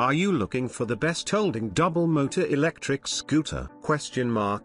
Are you looking for the best holding double motor electric scooter?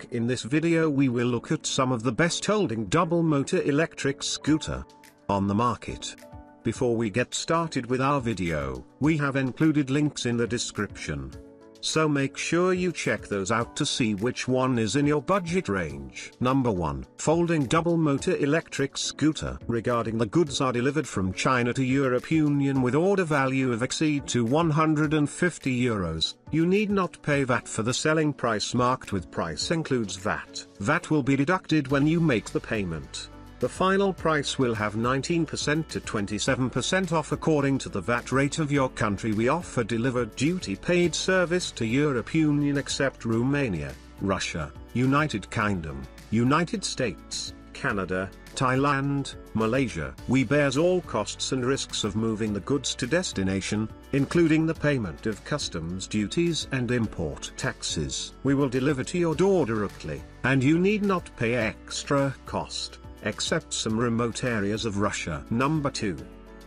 In this video we will look at some of the best holding double motor electric scooter on the market. Before we get started with our video, we have included links in the description. So make sure you check those out to see which one is in your budget range. Number 1. Folding double motor electric scooter. Regarding the goods are delivered from China to Europe Union with order value of exceed to €150. You need not pay VAT for the selling price marked with price includes VAT. VAT will be deducted when you make the payment. The final price will have 19% to 27% off according to the VAT rate of your country. We offer delivered duty paid service to Europe Union except Romania, Russia, United Kingdom, United States, Canada, Thailand, Malaysia. We bears all costs and risks of moving the goods to destination, including the payment of customs duties and import taxes. We will deliver to your door directly, and you need not pay extra cost, except some remote areas of Russia. Number 2.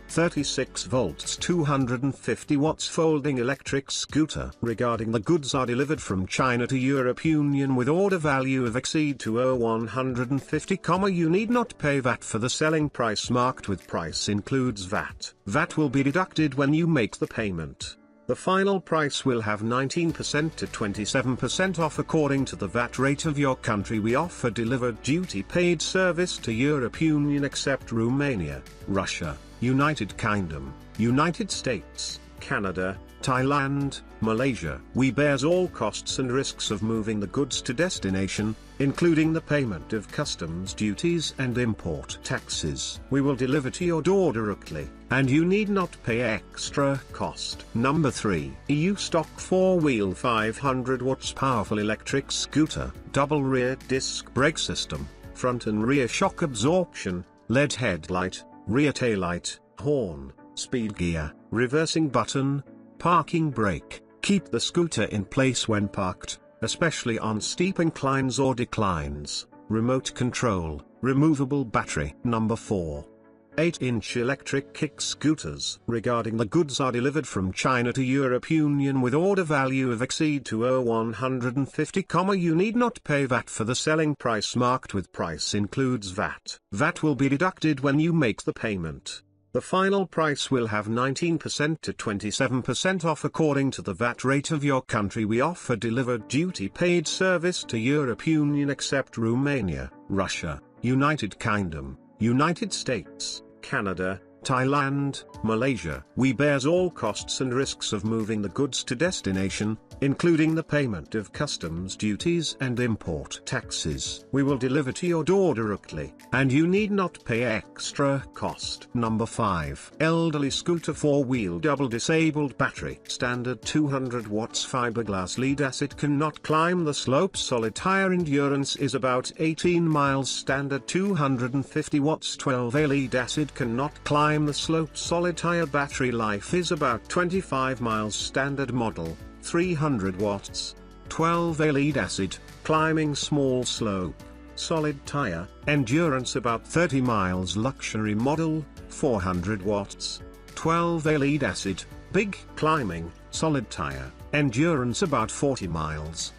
36 volts 250 watts folding electric scooter. Regarding the goods are delivered from China to Europe Union with order value of exceed to €150, you need not pay VAT for the selling price marked with price includes VAT. VAT will be deducted when you make the payment. The final price will have 19% to 27% off according to the VAT rate of your country. We offer delivered duty paid service to Europe Union except Romania, Russia, United Kingdom, United States, Canada, Thailand, Malaysia. We bears all costs and risks of moving the goods to destination, including the payment of customs duties and import taxes. We will deliver to your door directly, and you need not pay extra cost. Number 3. EU stock 4-wheel 500 watts powerful electric scooter. Double rear disc brake system, front and rear shock absorption, LED headlight, rear taillight, horn, speed gear, reversing button, parking brake. Keep the scooter in place when parked, especially on steep inclines or declines. Remote control, removable battery. Number 4. 8-inch electric kick scooters. Regarding the goods are delivered from China to Europe Union with order value of exceed to €150, you need not pay VAT for the selling price marked with price includes VAT. VAT will be deducted when you make the payment. The final price will have 19% to 27% off according to the VAT rate of your country. We offer delivered duty paid service to Europe Union except Romania, Russia, United Kingdom, United States, Canada, Thailand, Malaysia. We bears all costs and risks of moving the goods to destination, including the payment of customs duties and import taxes. We will deliver to your door directly, and you need not pay extra cost. Number 5. Elderly scooter 4-wheel double disabled battery. Standard 200 watts fiberglass lead acid cannot climb the slope. Solid tire endurance is about 18 miles. Standard 250 watts 12A lead acid cannot climb the slope. Solid tire battery life is about 25 miles. Standard model 300 watts 12A lead acid, climbing small slope. Solid tire endurance about 30 miles. Luxury model 400 watts 12A lead acid, big climbing. Solid tire endurance about 40 miles.